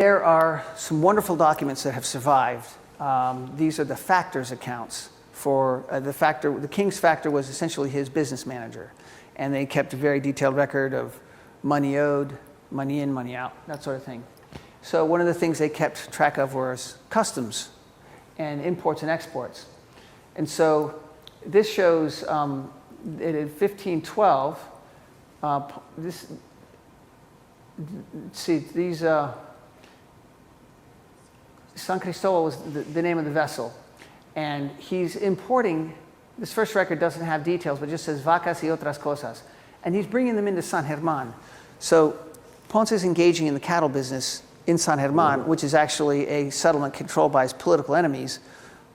There are some wonderful documents that have survived. These are the factor's accounts for the factor. The king's factor was essentially his business manager, and they kept a very detailed record of money owed, money in, money out, that sort of thing. So one of the things they kept track of was customs and imports and exports. And so this shows that in 1512, these San Cristobal was the name of the vessel. And he's importing, this first record doesn't have details, but just says vacas y otras cosas. And he's bringing them into San Germán. So Ponce is engaging in the cattle business in San Germán, which is actually a settlement controlled by his political enemies,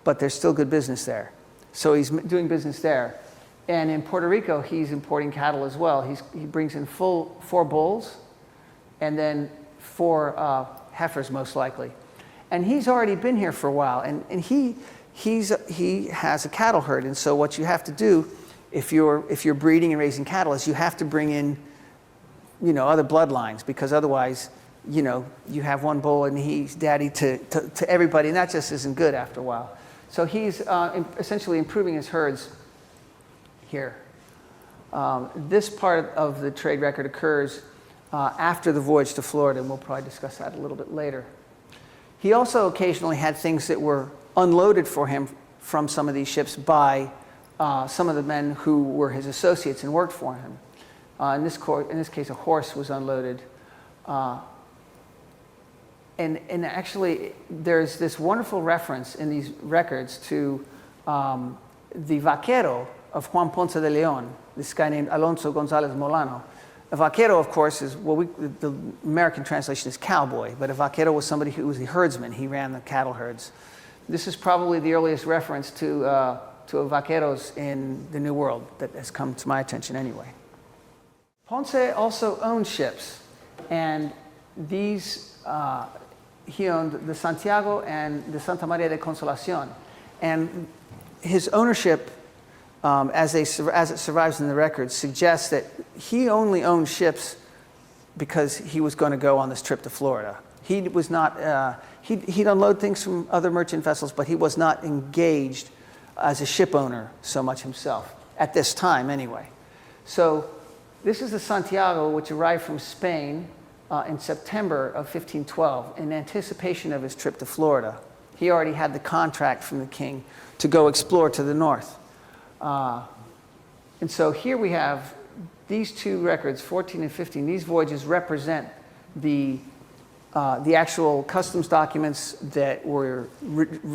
but there's still good business there. So he's doing business there. And in Puerto Rico, he's importing cattle as well. He brings in 4 bulls and then 4 heifers, most likely. And he's already been here for a while, and he has a cattle herd. And so what you have to do if you're breeding and raising cattle is you have to bring in, other bloodlines, because otherwise, you have one bull and he's daddy to everybody, and that just isn't good after a while. So he's essentially improving his herds here. This part of the trade record occurs after the voyage to Florida, and we'll probably discuss that a little bit later. He also occasionally had things that were unloaded for him from some of these ships by some of the men who were his associates and worked for him. In this case, a horse was unloaded. And actually, there's this wonderful reference in these records to the vaquero of Juan Ponce de León, this guy named Alonso González Molano. A vaquero, of course, is the American translation is cowboy, but a vaquero was somebody who was the herdsman. He ran the cattle herds. This is probably the earliest reference to vaqueros in the New World that has come to my attention anyway. Ponce also owned ships, and these he owned the Santiago and the Santa Maria de Consolación. And his ownership, as it survives in the records, suggests that he only owned ships because he was going to go on this trip to Florida. He was not, he'd unload things from other merchant vessels, but he was not engaged as a ship owner so much himself, at this time anyway. So this is the Santiago, which arrived from Spain in September of 1512 in anticipation of his trip to Florida. He already had the contract from the king to go explore to the north. And so here we have these 2 records, 14 and 15. These voyages represent the actual customs documents that were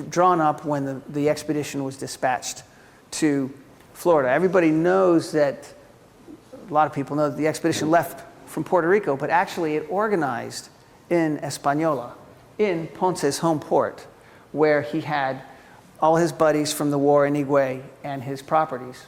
drawn up when the expedition was dispatched to Florida. Everybody knows that, a lot of people know that the expedition left from Puerto Rico, but actually it organized in Española, in Ponce's home port, where he had all his buddies from the war in Higüey and his properties.